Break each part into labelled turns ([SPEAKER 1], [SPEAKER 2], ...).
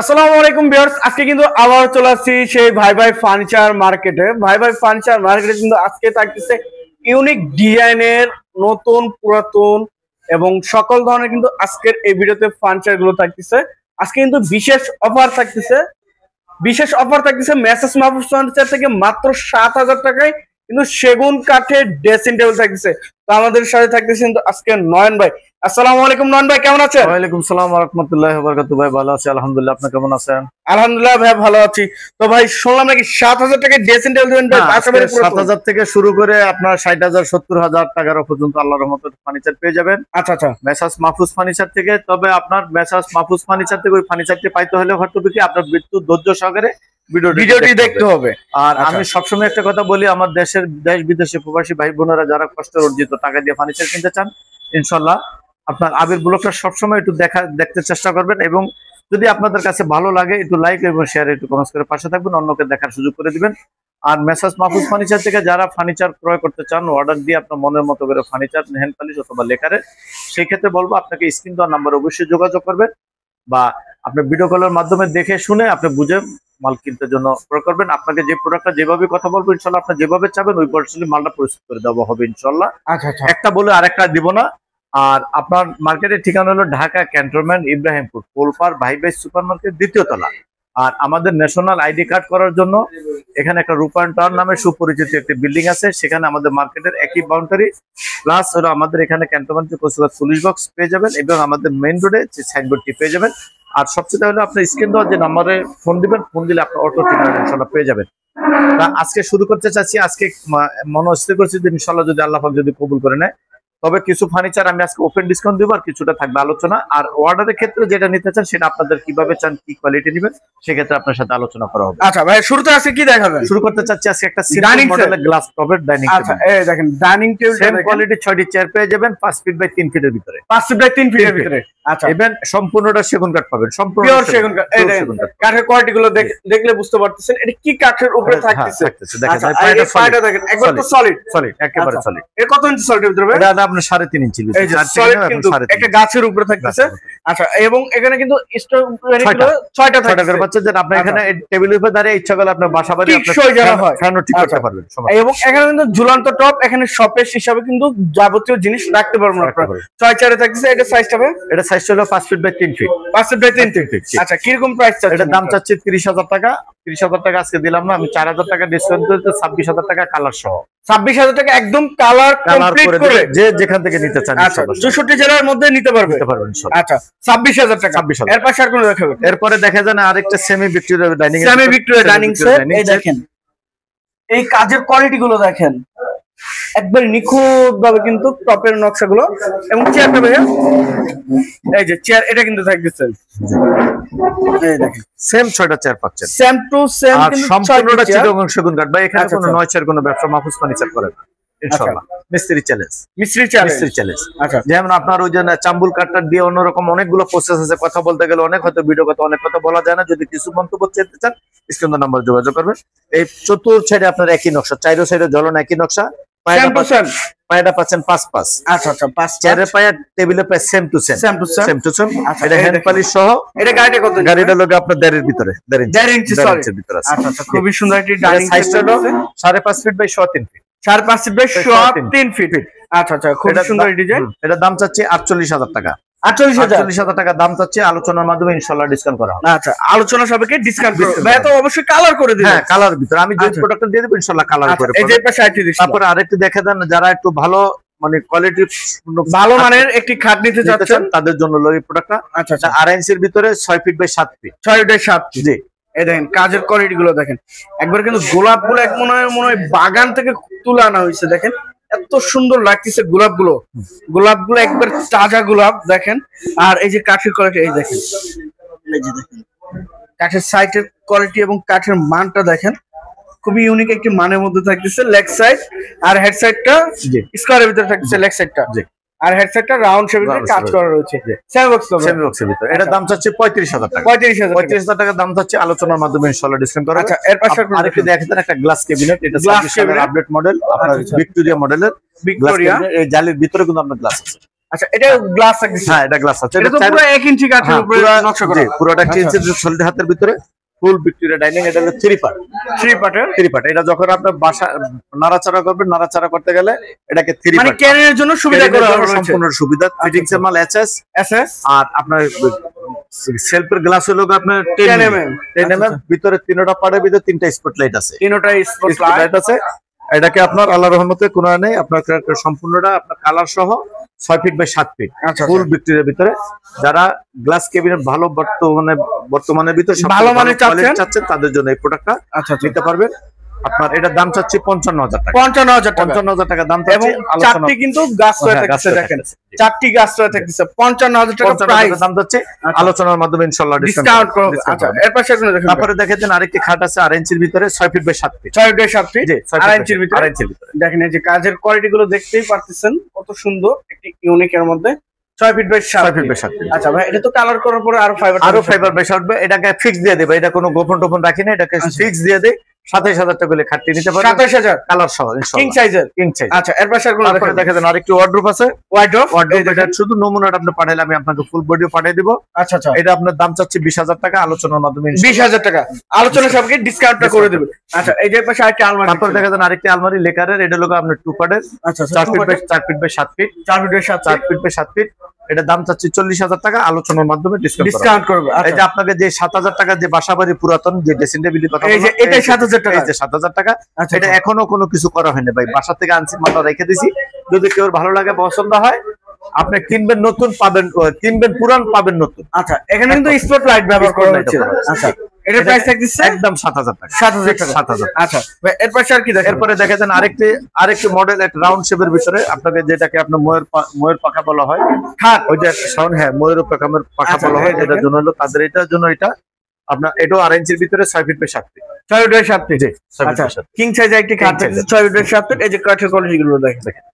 [SPEAKER 1] আসসালামু আলাইকুম ভিউয়ার্স, আজকে কিন্তু আবার চলে আসছি সেই ভাই ভাই ফার্নিচার মার্কেটে। ভাই ভাই ফার্নিচার মার্কেটে কিন্তু আজকে থাকতেছে ইউনিক ডিজাইনের নতুন পুরাতন এবং সকল ধরনের কিন্তু আজকের এই ভিডিওতে ফার্নিচার গুলো থাকতেছে। আজকে কিন্তু বিশেষ অফার থাকতেছে মেসার্স মাহফুজ ফার্নিচার থেকে মাত্র 7,000 টাকায় কিন্তু সেগুন কাঠের ড্রেসিং টেবিল থাকতেছে। তো আমাদের সাথে থাকতেছে কিন্তু আজকে নয়ন ভাই। আসসালামু আলাইকুম নয়ন ভাই, কেমন আছেন?
[SPEAKER 2] ওয়ালাইকুম সালাম ওয়া রাহমাতুল্লাহি ওয়া বারাকাতুহু। ভাই ভালো আছি আলহামদুলিল্লাহ, আপনি কেমন আছেন?
[SPEAKER 1] আলহামদুলিল্লাহ ভাই ভালো আছি। তো ভাই শুনলাম নাকি 7,000 টাকায় ড্রেসিং টেবিল দিবেন ভাই?
[SPEAKER 2] 7,000 থেকে শুরু করে আপনার 60,000 70,000 টাকার পর্যন্ত আল্লাহর রহমতে ফার্নিচার পেয়ে যাবেন।
[SPEAKER 1] আচ্ছা আচ্ছা,
[SPEAKER 2] মেসার্স মাহফুজ ফার্নিচার থেকে। তবে আপনার মেসার্স মাহফুজ ফার্নিচার থেকে ওই ফার্নিচারটি পাইতে হলে হয়তো কি আপনার বিদ্যুৎ ধৈর্য সহকারে ভিডিওটি দেখতে হবে। আর আমি সবসময় একটা কথা বলি, আমার দেশ বিদেশে প্রবাসী ভাই বোনেরা যারা কষ্ট অর্জিত টাকা দিয়ে ফার্নিচার কিনতে চান, ইনশাল্লাহ আপনার আবির ব্লগটা সবসময় একটু দেখতে চেষ্টা করবেন এবং যদি আপনাদের কাছে ভালো লাগে একটু লাইক এবং শেয়ার একটু কমেন্ট করে পাশে থাকবেন, অন্যকে দেখার সুযোগ করে দিবেন। আর মেসার্স মাহফুজ ফার্নিচার থেকে যারা ফার্নিচার ক্রয় করতে চান, অর্ডার দিয়ে আপনার মনের মতো করে ফার্নিচার হ্যান্ড পলিশ অথবা লেকারে, সেই ক্ষেত্রে বলবো আপনাকে স্ক্রিন দেওয়ার নাম্বার অবশ্যই যোগাযোগ করবেন বা আপনি ভিডিও কলের মাধ্যমে দেখে শুনে আপনি বুঝে মাল কিনতে জন্য ক্রয় করবেন। আপনাকে যে প্রোডাক্টটা যেভাবে কথা বলবো ইনশাল্লাহ আপনি যেভাবে চাবেন ওই পার্সেন্টলি মালটা প্রস্তুত করে দেওয়া হবে ইনশাল্লাহ।
[SPEAKER 1] আচ্ছা আচ্ছা,
[SPEAKER 2] একটা বলে আরেকটা দিব না। আর আপনার মার্কেটের ঠিকানা হলো ঢাকা ক্যান্টনমেন্ট ইব্রাহিমপুর পোলপার ভাই ভাই সুপার মার্কেট 2য় তলা। আর আমাদের ন্যাশনাল আইডি কার্ড করার জন্য এখানে একটা রূপায়ণ টাওয়ার নামে সুপরিচিত একটি বিল্ডিং আছে, সেখানে আমাদের মার্কেটের একই বাউন্ডারি প্লাস হলো আমাদের এখানে ক্যান্টনমেন্টের কোচবিহার পুলিশ বক্স পেয়ে যাবেন এবং আমাদের মেইন রোডে যে সাইনবোর্ডটি পেয়ে যাবেন। আর সবচেয়ে হলো আপনার স্ক্রিন দেওয়ার যে নাম্বারে ফোন দিবেন, ফোন দিলে আপনার অটো ঠিকানা ইনশাল্লাহ পেয়ে যাবেন। তা আজকে শুরু করতে চাচ্ছি, আজকে মনস্থির করছি যে ইনশাল্লাহ যদি আল্লাহ পাক যদি কবুল করে নেয় তবে কিছু ফার্নিচার আমি আজকে ওপেন ডিসকাউন্ট দিব আর কিছুটা থাকবে আলোচনা। আর অর্ডারের ক্ষেত্রে যেটা নিতে চান সেটা আপনাদের কিভাবে চান, কি কোয়ালিটি নেবেন সেক্ষেত্রে আপনার সাথে আলোচনা করা হবে।
[SPEAKER 1] আচ্ছা ভাই, শুরুতে আজকে কি দেখাবেন?
[SPEAKER 2] শুরু করতে চাচ্ছি আজকে একটা সিম্পল মডেলের গ্লাস টপের ডাইনিং টেবিল।
[SPEAKER 1] আচ্ছা এই দেখেন ডাইনিং টেবিল,
[SPEAKER 2] সেম কোয়ালিটি 6টি চেয়ার পেয়ে যাবেন 5 ফিট বাই 3 ফিটের ভিতরে।
[SPEAKER 1] 5 ফিট বাই 3 ফিটের ভিতরে। আচ্ছা,
[SPEAKER 2] ইভেন সম্পূর্ণটা সেগুন কাঠ পাবেন, সম্পূর্ণ
[SPEAKER 1] পিওর সেগুন কাঠ। এই দেখেন কাঠের কোয়ালিটি গুলো দেখলে বুঝতে পারতেছেন এটা কি কাঠের উপরে থাকতেছে।
[SPEAKER 2] দেখেন
[SPEAKER 1] এই পায়টা দেখেন একবার তো সলিড
[SPEAKER 2] একেবারে সলিড।
[SPEAKER 1] এর কত ইঞ্চি সলিডের ভিতরে?
[SPEAKER 2] এটা আপনার 3.5 ইঞ্চি
[SPEAKER 1] এই যে সলিড কিন্তু একটা গাছের উপরে থাকতেছে। আচ্ছা, এবং এখানে কিন্তু স্টোর গুলো 6টা থাকবে বাচ্চা, যে আপনি এখানে টেবিলের উপরে দাঁড়িয়ে ইচ্ছা করলে আপনার বাসা বাড়ি আপনি ফ্যানও ঠিক করতে পারবেন। এবং এখানে কিন্তু ঝুলন্ত টপ, এখানে শপের হিসাবে কিন্তু যাবতীয় জিনিস রাখতে পারবেন আপনারা। 6 চেয়ারে থাকতেছে। এটা সাইজটা হবে,
[SPEAKER 2] এটা সাইজটা হলো 5 feet by 3 feet.
[SPEAKER 1] 5 feet by 3 feet. আচ্ছা, কি রকম প্রাইস চাচ্ছেন?
[SPEAKER 2] এটা দাম চাচ্ছি 30,000 টাকা। 30,000 টাকা আজকে দিলাম না, আমি 4,000 টাকা ডিসকাউন্ট করে 26,000 টাকা কালার সহ।
[SPEAKER 1] 26,000 টাকা একদম কালার কমপ্লিট করে যে
[SPEAKER 2] যেখান থেকে নিতে চান।
[SPEAKER 1] আচ্ছা, 64 জেলার মধ্যে নিতে পারবেন ইনশাআল্লাহ। আচ্ছা, 26,000 টাকা। এর পাশে আর কোন দেখাবেন?
[SPEAKER 2] এরপরে দেখা যায় না আরেকটা সেমি ভিক্টোরিয়া ডাইনিং
[SPEAKER 1] সেট। এই দেখেন এই কাজের কোয়ালিটি গুলো দেখেন, একবার নিখুঁত ভাবে কিন্তু টপের নকশাগুলো। এবং চেয়ারটা ভাইয়া, এই যে চেয়ার, এটা কিন্তু থাকতেছে এই দেখেন
[SPEAKER 2] সেম 6টা চেয়ার পাচ্ছেন,
[SPEAKER 1] সেম টু সেম
[SPEAKER 2] কিন্তু সম্পূর্ণটা চিটাগং সেগুন কাঠ। ভাই এখানে কোনো নয় চেয়ার কোনো ব্যবসা মাহফুজ ফার্নিচার করে না ইনশাআল্লাহ। মিস্ত্রি চ্যালেঞ্জ। আচ্ছা, যেমন আপনার ওই যে চাম্বুল কাঠটা দিয়ে অন্যরকম অনেকগুলো প্রসেস আছে, কথা বলতে গেলে অনেক, হয়তো ভিডিও কথা অনেক কথা বলা যায় না। যদি কিছু মন্তব্য চাইতে চান স্ক্রিন নাম্বার যোগাযোগ করবেন। এই চতুর সাইডে আপনার একই নকশা, চাইরো সাইডে জ্বলন একই নকশা। পায়টা পাচ্ছেন 5-5।
[SPEAKER 1] আচ্ছা আচ্ছা, 5
[SPEAKER 2] চেয়ারের পায়া টেবিলের পায়া সেম টু সেম। এটা হ্যান্ড পলিশ সহ।
[SPEAKER 1] এটা গাড়িটা কত?
[SPEAKER 2] গাড়িটা লোকে আপনার 1.5 ভিতরে, 1.5 ইঞ্চি ভিতরে আছে।
[SPEAKER 1] আচ্ছা আচ্ছা, খুবই সুন্দর একটি ডাইনিং
[SPEAKER 2] সাইজটা হলো 5.5 feet by 3 feet.
[SPEAKER 1] 5.5 feet by 3 feet. আচ্ছা আচ্ছা, খুব সুন্দর ডিজাইন।
[SPEAKER 2] এটা দাম চাচ্ছি 48,000 টাকা। 48,000 টাকা দাম চাচ্ছি, আলোচনার মাধ্যমে ইনশাআল্লাহ ডিসকাউন্ট করা হবে।
[SPEAKER 1] আচ্ছা, আলোচনা সাপেক্ষে ডিসকাউন্ট করবে ভাই, তো অবশ্যই কালার করে দিবেন।
[SPEAKER 2] হ্যাঁ, কালার ভিতরে আমি যে প্রোডাক্টটা দিয়ে দেব ইনশাআল্লাহ কালার করে।
[SPEAKER 1] এই যে পাশে আইটি দিচ্ছি।
[SPEAKER 2] তারপরে আরেকটু দেখে দেন, যারা একটু ভালো মানে কোয়ালিটি
[SPEAKER 1] ভালো মানের একটি খাট নিতে চাচ্ছেন
[SPEAKER 2] তাদের জন্য এই প্রোডাক্টটা।
[SPEAKER 1] আচ্ছা আচ্ছা,
[SPEAKER 2] 2.5 ইঞ্চির ভিতরে 6 feet by 7 feet.
[SPEAKER 1] 6 by 7 feet. জি, এই দেখেন কাজের কোয়ালিটি গুলো দেখেন, একবার কিন্তু গোলাপগুলো এক মনে হয় বাগান থেকে তুলে আনা হয়েছে। দেখেন এত সুন্দর লাগতেছে গোলাপগুলো একবার তাজা গোলাপ দেখেন। আর এই যে কাঠের কোয়ালিটি, এই দেখেন, এই যে দেখেন কাঠের সাইডের কোয়ালিটি এবং কাঠের মানটা দেখেন, খুবই ইউনিক একটি মানের মধ্যে থাকতেছে। লেগ সাইড আর হেড সাইডটা স্কয়ারের ভিতরে থাকতেছে, লেগ সাইডটা। আর হেডসেটটা রাউন্ড শেপে কাজ করা রয়েছে। সেমি বক্সের ভিতরে। এটা দাম চাচ্ছে 35,000 টাকা। 35,000 টাকা দাম চাচ্ছে, আলোচনার মাধ্যমে ইনশাআল্লাহ ডিসকাউন্ট করা হবে। আচ্ছা, এর পাশে আরেকটু দেখেন একটা গ্লাস ক্যাবিনেট। এটা গ্লাস ক্যাবিনেট আপডেট মডেল, আপনার ভিক্টোরিয়া মডেলের ভিক্টোরিয়া। এই জালির ভিতরে কিন্তু আপনার গ্লাস আছে। আচ্ছা, এটা গ্লাস থাকছে।
[SPEAKER 2] হ্যাঁ, এটা গ্লাস আছে।
[SPEAKER 1] এটা তো পুরো 1 ইঞ্চি কাঠের উপরে নকশা করা।
[SPEAKER 2] পুরোটা 1 ইঞ্চি সলিড হাতের ভিতরে ফুল ভিক্টোরিয়া ডাইনিং। এটা হলো 3 পার্ট।
[SPEAKER 1] 3
[SPEAKER 2] পার্ট। এটা যখন আপনি বাসা নাড়াচাড়া করবেন, নাড়াচাড়া করতে গেলে এটাকে 3 পার্ট,
[SPEAKER 1] মানে ক্যারিয়ারের জন্য সুবিধা করা হয়েছে,
[SPEAKER 2] সম্পূর্ণ সুবিধা। ফিটিংস এর মাল এসএস। আর আপনার সেলফের গ্লাস হলো আপনার 10 mm। ভিতরে তিনটা পার্টের ভিতরে 3টা স্পটলাইট আছে। 3টা স্পটলাইট আছে। এটাকে আপনার আল্লাহর রহমতে কোনো নেই, আপনার সম্পূর্ণটা আপনার কালার সহ 6 ফিট বাই 7 ফিট ফুল ভিক্টোরিয়ার ভিতরে। যারা গ্লাস কেবিনেট ভালো বর্তমানের ভিতরে
[SPEAKER 1] ভালো মানের
[SPEAKER 2] চাচ্ছেন তাদের জন্য এই প্রোডাক্টটা নিতে পারবেন। আপনার এটার দাম চাচ্ছি 55,000 টাকা। 55,000 টাকা দাম চাচ্ছি।
[SPEAKER 1] চারটি কিন্তু গাছ হয়ে থাকছে, দেখেন চারটি গাছ হয়ে থাকছে। 55,000 টাকা প্রাইস
[SPEAKER 2] দাম যাচ্ছে। আলোচনার মাধ্যমে ইনশাআল্লাহ
[SPEAKER 1] ডিসকাউন্ট করব। আচ্ছা, এর পাশে আপনি দেখেন,
[SPEAKER 2] তারপরে দেখেন আরেকটি খাট আছে 8 ইঞ্চির ভিতরে 6 feet by 7 feet.
[SPEAKER 1] 6 feet by 7 feet,
[SPEAKER 2] জি
[SPEAKER 1] 8 ইঞ্চির ভিতরে। দেখেন এই যে কাজের কোয়ালিটি গুলো দেখতেই পারতেছেন, কত সুন্দর একটি ইউনিক এর মধ্যে। 6 ফিট বাই 7 ফিট। আচ্ছা ভাই, এটা তো কালার করার পরে আরো ফাইবার
[SPEAKER 2] বেশি উঠবে। এটাকে ফিক্স দিয়ে দেব। এটা কোনো গোপন টোপন রাখি না, এটাকে ফিক্স দিয়ে দেই। 27,000 টাকা করে খাটটি নিতে পারবেন।
[SPEAKER 1] 27,000
[SPEAKER 2] কালার সহ ইনশাআল্লাহ।
[SPEAKER 1] কিং সাইজের।
[SPEAKER 2] আচ্ছা, এর পাশে আর তারপরে দেখেন আরেকটি ওয়ার্ডরোব আছে। এটা শুধু নমুনাটা আপনি পাঠাইলে আমি আপনাকে ফুল বডিও পাঠিয়ে দিব।
[SPEAKER 1] আচ্ছা,
[SPEAKER 2] এটা আপনার দাম চাচ্ছি 20,000 টাকা। আলোচনার মাধ্যমে
[SPEAKER 1] 20,000 টাকা আলোচনা সবকে ডিসকাউন্টটা করে দেব। আচ্ছা, এই যে পাশে আরেকটি আলমারি।
[SPEAKER 2] তারপরে দেখেন আরেকটি আলমারি লেকারের। এটা হলো আপনার 2 পার্টের।
[SPEAKER 1] আচ্ছা,
[SPEAKER 2] 4 feet by 7 feet. 4 feet by 7 feet. এটা দাম চাচ্ছি 40,000 টাকা। আলোচনার মাধ্যমে ডিসকাউন্ট করবে। এই যে আপনাকে যে 7,000 টাকা যে বাসাবাড়ি পুরাতন যে ড্রেসিং টেবিলের কথা,
[SPEAKER 1] এই যে এটাই 7,000 টাকা।
[SPEAKER 2] এই যে 7,000 টাকা। এটা এখনো কোনো কিছু করা হয়নি ভাই, বাসা থেকে আনছি, মালটা রেখে দিছি। যদি কেউ ভালো লাগে, পছন্দ হয়, আপনি কিনবেন নতুন পাবেন, কিনবেন পুরান পাবেন নতুন।
[SPEAKER 1] আচ্ছা, এখানে কিন্তু স্পট লাইট ব্যবহার করা হচ্ছে। আচ্ছা, এটা প্রাইস থাকছে
[SPEAKER 2] একদম 7,000 টাকা।
[SPEAKER 1] 7,000 টাকা।
[SPEAKER 2] 7,000।
[SPEAKER 1] আচ্ছা, এর পাশে আর কি দেখেন?
[SPEAKER 2] এরপরে দেখেন আরেকটি মডেল, একটা রাউন্ড শেপের ভিতরে আপনাকে যেটাকে আপনার ময়ূর পাখা বলা হয়, খাট ওই যে সাউন্ড, হ্যাঁ ময়ূর পাখা বলা হয়। এটার জন্য হলো তাদের, এটার জন্য এটা আপনার এটাও 8 ইঞ্চির ভিতরে 6 feet by 7 feet.
[SPEAKER 1] 6 feet by 7 feet. জি, আচ্ছা, কিং সাইজ একটি খাট থাকছে 6 ফিট বাই 7 ফিট। এই যে কাঠের কোয়ালিটি গুলো দেখেন।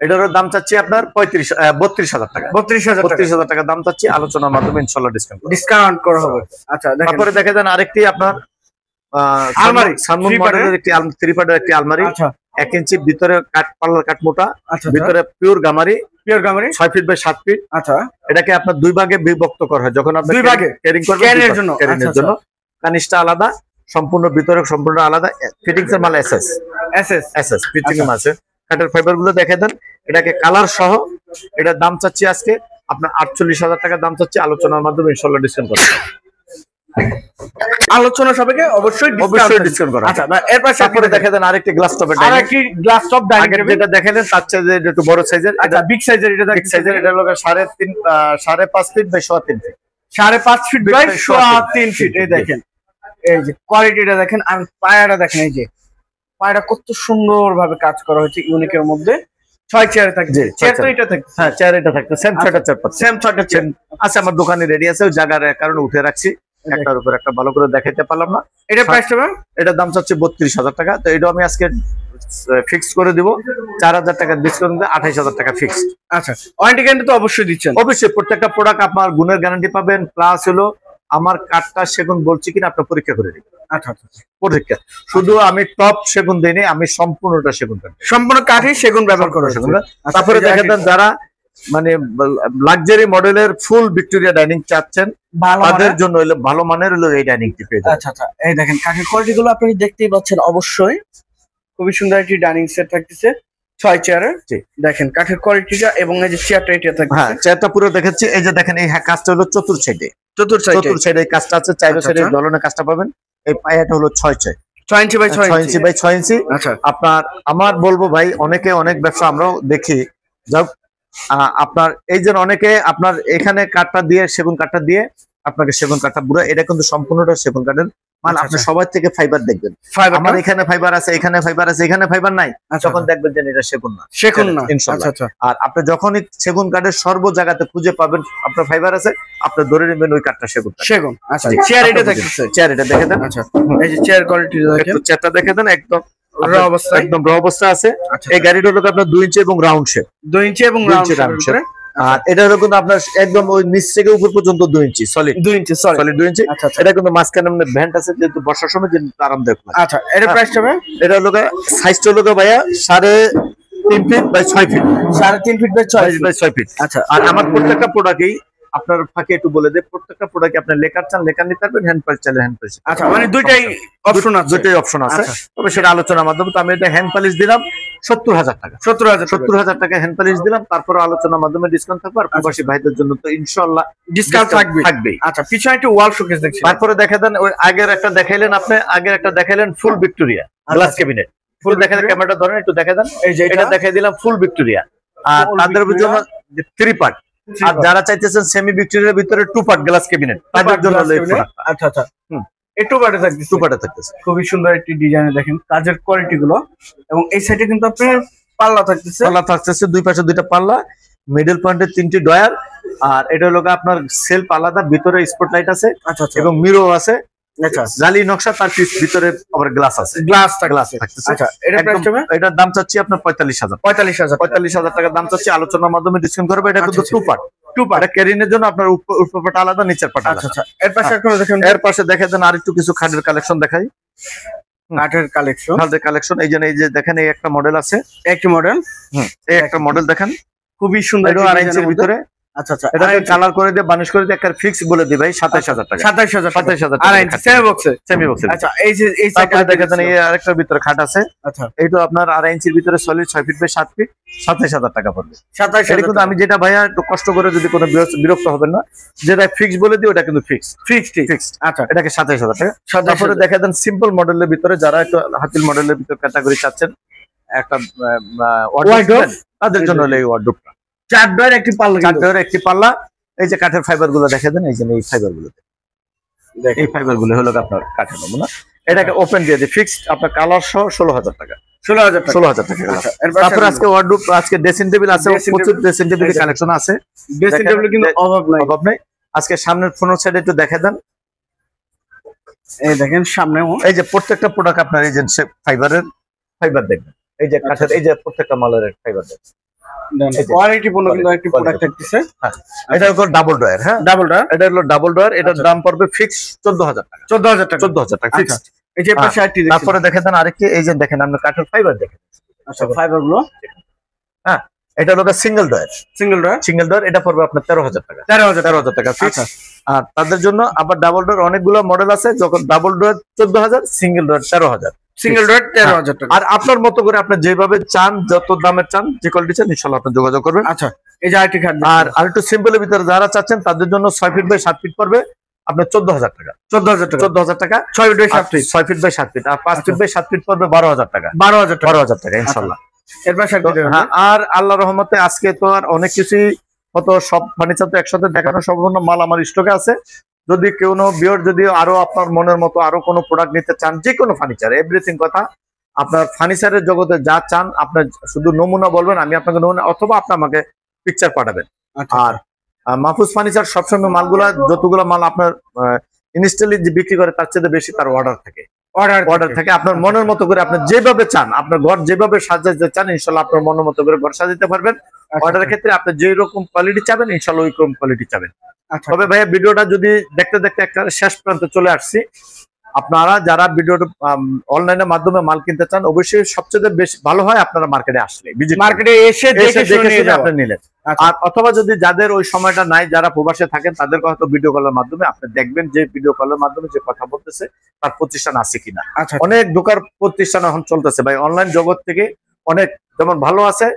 [SPEAKER 2] এটার দাম চাচ্ছি আপনার 32,000 টাকা। 32,000 টাকা দাম চাচ্ছি। আলোচনার মাধ্যমে ইনশাআল্লাহ ডিসকাউন্ট
[SPEAKER 1] করা হবে। আচ্ছা,
[SPEAKER 2] তারপরে দেখেন আরেকটি আপনার আলমারি, সানমুন মডেলের একটি 3 পার্টের একটি আলমারি। 1 ইঞ্চি ভিতরে কাঠ, পাল্লার কাঠ মোটা, ভিতরে পিওর গামারি 6 ফিট বাই 7 ফিট।
[SPEAKER 1] আচ্ছা,
[SPEAKER 2] এটাকে আপনার 2 ভাগে বিভক্ত করা হয় যখন আপনি 2 ভাগে ক্যারিং করবেন, ক্যারিংয়ের জন্য। কানিসটা আলাদা, সম্পূর্ণ ভিতরে সম্পূর্ণ আলাদা। ফিটিংস এর মাল এসএস ফিটিং এর আছে। কাঠের ফাইবার গুলো দেখে দেন। এটাকে কালার সহ এটার দাম চাচ্ছি আজকে আপনার 48,000 টাকা দাম চাচ্ছি। আলোচনার মাধ্যমে ইনশাআল্লাহ ডিসকাউন্ট করব।
[SPEAKER 1] আলোচনা সবাইকে অবশ্যই
[SPEAKER 2] ডিসকাউন্ট করা।
[SPEAKER 1] আচ্ছা, এর পাশে
[SPEAKER 2] তারপরে দেখে দেন আরেকটি গ্লাস টপের ডাইনিং।
[SPEAKER 1] আরেকটি গ্লাস টপ ডাইনিং টেবিল।
[SPEAKER 2] যেটা দেখেন তার চেয়ে একটু বড় সাইজের।
[SPEAKER 1] আচ্ছা, বিগ সাইজের। এটা
[SPEAKER 2] বিগ সাইজের। এটা হলো 5.5 feet by 3.5 feet.
[SPEAKER 1] 5.5 feet by 3 feet. এই দেখেন, এই যে কোয়ালিটিটা দেখেন, আর পায়াটা দেখেন। এই যে পায়াটা কত সুন্দর ভাবে কাজ করা হয়েছে ইউনিকের মধ্যে। 6 চেয়ার থাকছে। চেয়ার তো এটা থাকছে।
[SPEAKER 2] হ্যাঁ, চেয়ার এটা থাকছে। সেম 6টা চেয়ার আছে। আমার দোকানে রেডি আছে, ওই জায়গার কারণে উঠে রাখছি। একটার উপর একটা ভালো করে দেখাইতে পারলাম না।
[SPEAKER 1] এটা প্রাইস হবে,
[SPEAKER 2] এটার দাম চাচ্ছে 32,000 টাকা। তো এটা আমি আজকে ফিক্স করে দিব। 4,000 টাকা ডিসকাউন্ট দিয়ে 28,000 টাকা ফিক্সড।
[SPEAKER 1] আচ্ছা, ওয়ারেন্টি গ্যারান্টি তো অবশ্যই দিচ্ছেন।
[SPEAKER 2] অবশ্যই প্রত্যেকটা প্রোডাক্ট আপনার গুণের গ্যারান্টি পাবেন, প্লাস হলো আমার কাঠটা সেগুন বলছি কিনা আপনার পরীক্ষা করে দিবেন।
[SPEAKER 1] আচ্ছা,
[SPEAKER 2] পরীক্ষা শুধু আমি টপ সেগুন দেইনি, আমি সম্পূর্ণটা সেগুন কাঠ,
[SPEAKER 1] সম্পূর্ণ কাঠই সেগুন ব্যবহার করে।
[SPEAKER 2] তারপরে দেখেন যারা মানে লাক্সারি মডেলের ফুল ভিক্টোরিয়া ডাইনিং চাচ্ছেন, তাদের জন্য হলো ভালো মানের হলো এই ডাইনিংটি পেয়ে যাবেন।
[SPEAKER 1] আচ্ছা, এই দেখেন কাঠের কোয়ালিটি গুলো আপনি দেখতেই পাচ্ছেন। অবশ্যই খুবই সুন্দর একটি ডাইনিং সেট থাকতেছে 6 চেয়ারের। দেখেন কাঠের কোয়ালিটিটা, এবং এই যে চেয়ারটা এটা থাকছে।
[SPEAKER 2] হ্যাঁ, চেয়ারটা পুরো দেখাচ্ছি। এই যে দেখেন এই কাজটা হলো চতুর্থ সাইডে এই কাজটা আছে। চাইরো সাইডে দলনের কাজটা পাবেন। এই পায়াটা হলো 6 ইঞ্চি বাই 6 ইঞ্চি। আচ্ছা, আমার বলবো ভাই, অনেকে অনেক ব্যবসা আমরাও দেখি, যাও আপনার এই যে অনেকে আপনার এখানে কাঠটা দিয়ে, সেগুন কাঠটা দিয়ে আপনাকে সেগুন কাঠটা পুরো, এটা কিন্তু সম্পূর্ণটা সেগুন কাঠের মানে। আপনি সবার থেকে ফাইবার দেখবেন, আমার এখানে ফাইবার আছে, এখানে ফাইবার আছে, এখানে ফাইবার নাই, তখন দেখবেন যে এটা সেগুন না। আর আপনি যখনই সেগুন কাঠের সর্ব জায়গাতে খুঁজে পাবেন আপনার ফাইবার আছে, আপনি ধরে নেবেন ওই কাঠটা সেগুন। আচ্ছা, চেয়ার এটা দেখতেছে, চেয়ার এটা দেখে দেন। আচ্ছা, এই যে চেয়ার কোয়ালিটি দেখেন, চেয়ারটা দেখে দেন, একদম একদম র অবস্থা আছে। এই গাড়িটা হলো আপনার 2 ইঞ্চি এবং রাউন্ড শেপ। 2 ইঞ্চি এবং রাউন্ড শেপ। আর এটা হলো কিন্তু আপনার একদম ওই নিচ থেকে উপর পর্যন্ত 2 ইঞ্চি সলিড। 2 ইঞ্চি সলিড 2 ইঞ্চি। এটা কিন্তু মাঝখানে ভ্যান্ট আছে, যেহেতু বর্ষার সময় যে আরামদায়ক। আচ্ছা, এর প্রাইসটা হবে, এটা হলো সাইজটা হলো ভাইয়া 3 feet by 6 feet,
[SPEAKER 1] 3.5 feet by 6
[SPEAKER 2] feet.
[SPEAKER 1] আচ্ছা,
[SPEAKER 2] আর আমার প্রত্যেকটা প্রোডাক্টই আপনার ফাঁকে একটু বলে দেয়, প্রত্যেকটা প্রোডাক্টে আপনি লেকার চান লেকার নিতে পারবেন, হ্যান্ড পালিশ চাইলে হ্যান্ড পালিশ।
[SPEAKER 1] আচ্ছা, মানে দুইটাই অপশন আছে,
[SPEAKER 2] দুইটাই অপশন আছে।
[SPEAKER 1] আচ্ছা।
[SPEAKER 2] তবে সেটা আলোচনার মাধ্যমে। তো আমি এটা হ্যান্ড পালিশ দিলাম 70,000 টাকা, 70,000 টাকা হ্যান্ড পালিশ দিলাম। তারপরে আলোচনার মাধ্যমে ডিসকাউন্ট থাকবে। আর প্রবাসী ভাইদের জন্য তো ইনশাআল্লাহ
[SPEAKER 1] ডিসকাউন্ট থাকবে। আচ্ছা, পিছনে একটু ওয়াল শোকেস দেখছি।
[SPEAKER 2] তারপরে দেখা দেন ওই আগের একটা দেখাইলেন আপনি, আগের একটা দেখাইলেন ফুল ভিক্টোরিয়া গ্লাস ক্যাবিনেট, ফুল দেখা দেন, ক্যামেরাটা ধরেন একটু দেখা দেন, এই যে এটা দেখাই দিলাম ফুল ভিক্টোরিয়া। আর তাদের জন্য 3 পার্ট, আর যারা চাইতেছেন সেমি ভিক্টোরিয়ার ভিতরে 2 পার্ট গ্লাস ক্যাবিনেট, তাদের জন্য
[SPEAKER 1] আচ্ছা আচ্ছা, একটু পার্টে থাকবে,
[SPEAKER 2] 2 পার্টে থাকতেছে।
[SPEAKER 1] খুবই সুন্দর একটি ডিজাইনে দেখেন কাজের কোয়ালিটি গুলো। এবং এই সাইডে কিন্তু আপনার পাল্লা থাকতেছে,
[SPEAKER 2] দুই পাশে দুইটা পাল্লা, মিডল পয়েন্টে 3টি ডয়ার। আর এটা হলো আপনার সেলফ আলাদা, ভিতরে স্পটলাইট আছে।
[SPEAKER 1] আচ্ছা,
[SPEAKER 2] এবং মিরর আছে,
[SPEAKER 1] আচ্ছা,
[SPEAKER 2] জালি নকশা, তার ভিতরে আবার গ্লাস আছে,
[SPEAKER 1] গ্লাস
[SPEAKER 2] থাকতেছে।
[SPEAKER 1] আচ্ছা,
[SPEAKER 2] এটার দাম চাচ্ছি আপনার 45,000 টাকা দাম চাচ্ছি। আলোচনার মাধ্যমে ডিসকাউন্ট করবে। এটা কিন্তু 2 পার্ট, এটা ক্যারিনের জন্য আপনার উপর পাটা আলাদা, নিচের পাটা আলাদা।
[SPEAKER 1] আচ্ছা, এর পাশে
[SPEAKER 2] এর পাশে দেখেন দেন আর একটু কিছু খাটের কালেকশন দেখাই।
[SPEAKER 1] কাঠের কালেকশন,
[SPEAKER 2] এই যে দেখেন এই একটা মডেল আছে,
[SPEAKER 1] একটি মডেল,
[SPEAKER 2] এই একটা মডেল দেখেন,
[SPEAKER 1] খুবই সুন্দর,
[SPEAKER 2] 2.5 ইঞ্চির ভিতরে।
[SPEAKER 1] আচ্ছা আচ্ছা,
[SPEAKER 2] এটা কালার করে দিয়ে বানিশ করে দিয়ে একটা ফিক্স বলে দিই ভাই 27,000 টাকা,
[SPEAKER 1] 27,000
[SPEAKER 2] টাকা সেমি বক্সে।
[SPEAKER 1] আচ্ছা, এই যে এই
[SPEAKER 2] তারপরে দেখেন এই আরেকটার ভিতরে খাট আছে।
[SPEAKER 1] আচ্ছা,
[SPEAKER 2] এইটা আপনার 2.5 ইঞ্চির ভিতরে সলিড 6 ফিট বাই 7 ফিট, 27,000 টাকা পড়বে।
[SPEAKER 1] 27,000
[SPEAKER 2] কিন্তু আমি যেটা ভাইয়া একটু কষ্ট করে, যদি কোনো বিরক্ত হবেন না, যেটা ফিক্স বলে দিই ওটা কিন্তু ফিক্স।
[SPEAKER 1] আচ্ছা,
[SPEAKER 2] এটাকে 27,000 টাকা। তারপরে দেখা দেন সিম্পল মডেলের ভিতরে, যারা একটু হাতিল মডেলের ভিতরে ক্যাটাগরি চাচ্ছেন একটা ওয়ার্ডরোব, তাদের জন্য হলো এই ওয়ার্ডরোবটা।
[SPEAKER 1] 4 ডয়ার একটি
[SPEAKER 2] পাল্লা। এই যে কাঠের ফাইবার গুলো দেখা দেন, এই যে এই ফাইবার গুলো, এই ফাইবার গুলো হলো আপনার কাঠের নমুনা। এটাকে ওপেন দিয়ে দিই ফিক্সড আপনার কালার সহ 16,000 টাকা। 16,000 টাকা। তারপরে আজকে ওয়ার্ডরোব, আজকে ড্রেসিং টেবিল আছে, প্রচুর ড্রেসিং টেবিলের কালেকশন আছে।
[SPEAKER 1] ড্রেসিং টেবিল কিন্তু অভাব নাই।
[SPEAKER 2] আজকে সামনের ফ্রন্ট সাইডে একটু দেখা দেন,
[SPEAKER 1] এই দেখেন সামনে
[SPEAKER 2] এই যে প্রত্যেকটা প্রোডাক্ট আপনার এই যে ফাইবার দেখবেন, এই যে কাঠের, এই যে প্রত্যেকটা মালের ফাইবার দেখবেন,
[SPEAKER 1] কোয়ালিটিপূর্ণ কিন্তু একটি প্রোডাক্ট থাকতেছে।
[SPEAKER 2] এটা হলো ডাবল ডয়ার, হ্যাঁ এটা হলো ডাবল ডয়ার। এটার দাম পড়বে ফিক্স 14,000 টাকা,
[SPEAKER 1] 14,000 টাকা ফিক্স। এই যে পাশে আইটি দেখেন,
[SPEAKER 2] তারপরে দেখেন দেন আরেকটি, এই যে দেখেন আপনি কাঠের ফাইবার দেখেন।
[SPEAKER 1] আচ্ছা, ফাইবার গুলো,
[SPEAKER 2] হ্যাঁ এটা হলো সিঙ্গেল ডয়ার, এটা পড়বে আপনার 13,000 টাকা, 13,000 টাকা ফিক্স। আর তাদের জন্য আবার ডাবল ডয়ার অনেকগুলো মডেল আছে, যখন ডাবল ডয়ার 14,000, সিঙ্গেল ডয়ার 13,000,
[SPEAKER 1] টাকা।
[SPEAKER 2] আর আপনার মতো করে আপনি যেভাবে চান, যত দামের চান, যে কোয়ালিটি চান, ইনশাআল্লাহ আপনি যোগাযোগ করবেন।
[SPEAKER 1] আচ্ছা, এই যে আইটি খাট,
[SPEAKER 2] আর আরেকটু সিম্পলের ভিতরে যারা চাচ্ছেন, তাদের জন্য 6 ফিট বাই 7 ফিট পড়বে আপনার 14,000 টাকা,
[SPEAKER 1] 14,000 টাকা।
[SPEAKER 2] 6 feet by 7 feet, 6 feet by 7 feet. আর 5 ফিট বাই 7 ফিট পড়বে 12,000 টাকা, 12,000 টাকা ইনশাআল্লাহ।
[SPEAKER 1] এর পাশে
[SPEAKER 2] হ্যাঁ, আর আল্লাহর রহমতে আজকে তো আর অনেক কিছুই হতো, সব ফার্নিচার তো একসাথে দেখানো সম্পূর্ণ মাল আমার স্টকে আছে। যদি কোনো বিয়র যদি আরো আপনার মনের মতো আরো কোনো প্রোডাক্ট নিতে চান, যে কোনো ফার্নিচার, এভরিথিং কথা, আপনার ফার্নিচারের জগতে যা চান, আপনার শুধু নমুনা বলবেন, আমি আপনাকে নমুনা, অথবা আপনি আমাকে পিকচার পাঠাবেন। আর মাহফুজ ফার্নিচার সবসময় মালগুলা, যতগুলো মাল আপনার ইনস্ট্যান্টলি যে বিক্রি করে, তার চেয়ে বেশি তার অর্ডার থাকে, আপনার মনের মতো করে আপনি যেভাবে চান, আপনার ঘর যেভাবে সাজাতে চান, ইনশাআল্লাহ আপনার মনের মতো করে ঘর সাজাতে পারবেন। অর্ডারের ক্ষেত্রে আপনি যে রকম কোয়ালিটি চাবেন, ইনশাআল্লাহ ওই রকম কোয়ালিটি চাবেন। তবে ভাইয়া ভিডিওটা যদি দেখতে দেখতে একটা শেষ প্রান্তে চলে আসছি, আপনারা যারা ভিডিওটা অনলাইনের মাধ্যমে মাল কিনতে চান, অবশ্যই সবচেয়ে বেশি ভালো হয় আপনারা মার্কেটে আসলে,
[SPEAKER 1] মার্কেটে এসে দেখে
[SPEAKER 2] আপনি নিলেন। আর অথবা যদি যাদের ওই সময়টা নাই, যারা প্রবাসে থাকেন, তাদের হয়তো ভিডিও কলের মাধ্যমে আপনি দেখবেন যে ভিডিও কলের মাধ্যমে যে কথা বলতেছে তার প্রতিষ্ঠান আছে কিনা। অনেক দোকান প্রতিষ্ঠান এখন চলতেছে ভাই, অনলাইন জগৎ থেকে অনেক, যেমন ভালো আছে,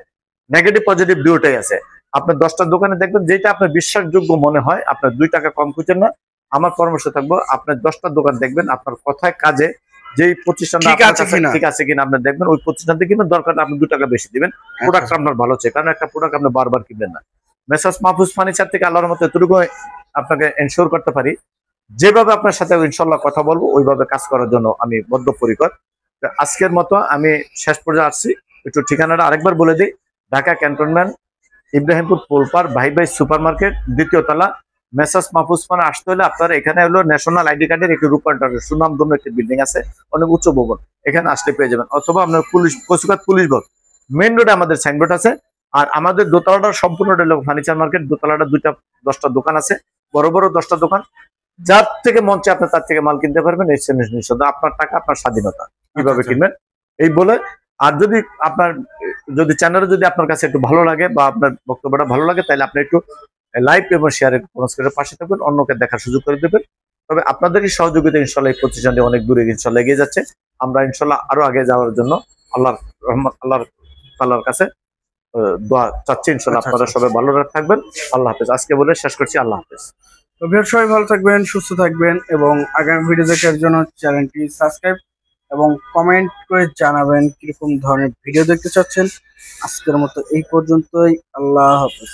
[SPEAKER 2] নেগেটিভ পজিটিভ দুটোই আছে। আপনার 10টা দোকানে দেখবেন যেটা আপনার বিশ্বাসযোগ্য মনে হয়, আপনার 2 টাকা কম খুঁজেন না। আমার পরামর্শ থাকবো, আপনার 10টা দোকান দেখবেন, আপনার কথায় কাজে যেই প্রতিষ্ঠানটা ঠিক আছে কিনা আপনি দেখবেন, ওই প্রতিষ্ঠান থেকে কিনবেন, দরকার আপনি 2 টাকা বেশি দিবেন, প্রোডাক্ট আপনার ভালো চাই। কারণ একটা প্রোডাক্ট আপনি বারবার কিনবেন না। মেসার্স মাহফুজ ফার্নিচার থেকে আল্লাহর মতো এতটুকু আপনাকে এনশিওর করতে পারি, যেভাবে আপনার সাথে ইনশাআল্লাহ কথা বলবো, ওইভাবে কাজ করার জন্য আমি বদ্ধপরিকর। আজকের মতো আমি শেষ পর্যায়ে আসছি। একটু ঠিকানাটা আরেকবার বলে দিই, ঢাকা ক্যান্টনমেন্ট, ইব্রাহিমপুর পোলপার, ভাই ভাই সুপার মার্কেট, 2য় তলা। মেসার্স মাহফুজ ফার্নিচার আসতে হলে আপনার এখানে হলো ন্যাশনাল আইডি কার্ডের একটি রূপান্তরের সুনামধন্য একটি বিল্ডিং আছে, অনেক উচ্চ ভবন, এখানে আসলে পেয়ে যাবেন। অথবা আপনার কচুকাত পুলিশ বোর্ড মেইন রোডে আমাদের সাইনবোর্ড আছে। আর আমাদের দোতলাটা সম্পূর্ণ ফার্নিচার মার্কেট, দোতলাটা 10টা দোকান আছে, বড় বড় 10টা দোকান। যার থেকে মঞ্চে আপনি তার থেকে মাল কিনতে পারবেন, এই নিঃসন্দেহে আপনার টাকা, আপনার স্বাধীনতা, কিভাবে কিনবেন এই বলে আর যদি চ্যানেলে যদি আপনার কাছে একটু ভালো লাগে বা আপনার বক্তব্যটা ভালো লাগে, তাহলে আপনি একটু লাইক এবং শেয়ারের করে পাশে থাকবেন, অন্যকে দেখার সুযোগ করে দেবেন। তবে আপনাদেরই সহযোগিতা ইনশাল্লাহ এই প্রতিষ্ঠানটি অনেক দূরে ইনশাল্লাহ এগিয়ে যাচ্ছে। আমরা ইনশাল্লাহ আরো আগে যাওয়ার জন্য আল্লাহর রহমত, আল্লাহর কাছে দোয়া চাচ্ছি। ইনশাল্লাহ আপনারা সবাই ভালো থাকবেন। আল্লাহ হাফেজ। আজকে বলে শেষ করছি। আল্লাহ হাফেজ।
[SPEAKER 1] তো ভিউয়ার সবাই ভালো থাকবেন, সুস্থ থাকবেন এবং আগামী ভিডিও দেখার জন্য চ্যানেলটি সাবস্ক্রাইব এবং কমেন্ট করে জানাবেন কিরকম ধরনের ভিডিও দেখতে চাচ্ছেন। আজকের মতো এই পর্যন্তই। আল্লাহ হাফেজ।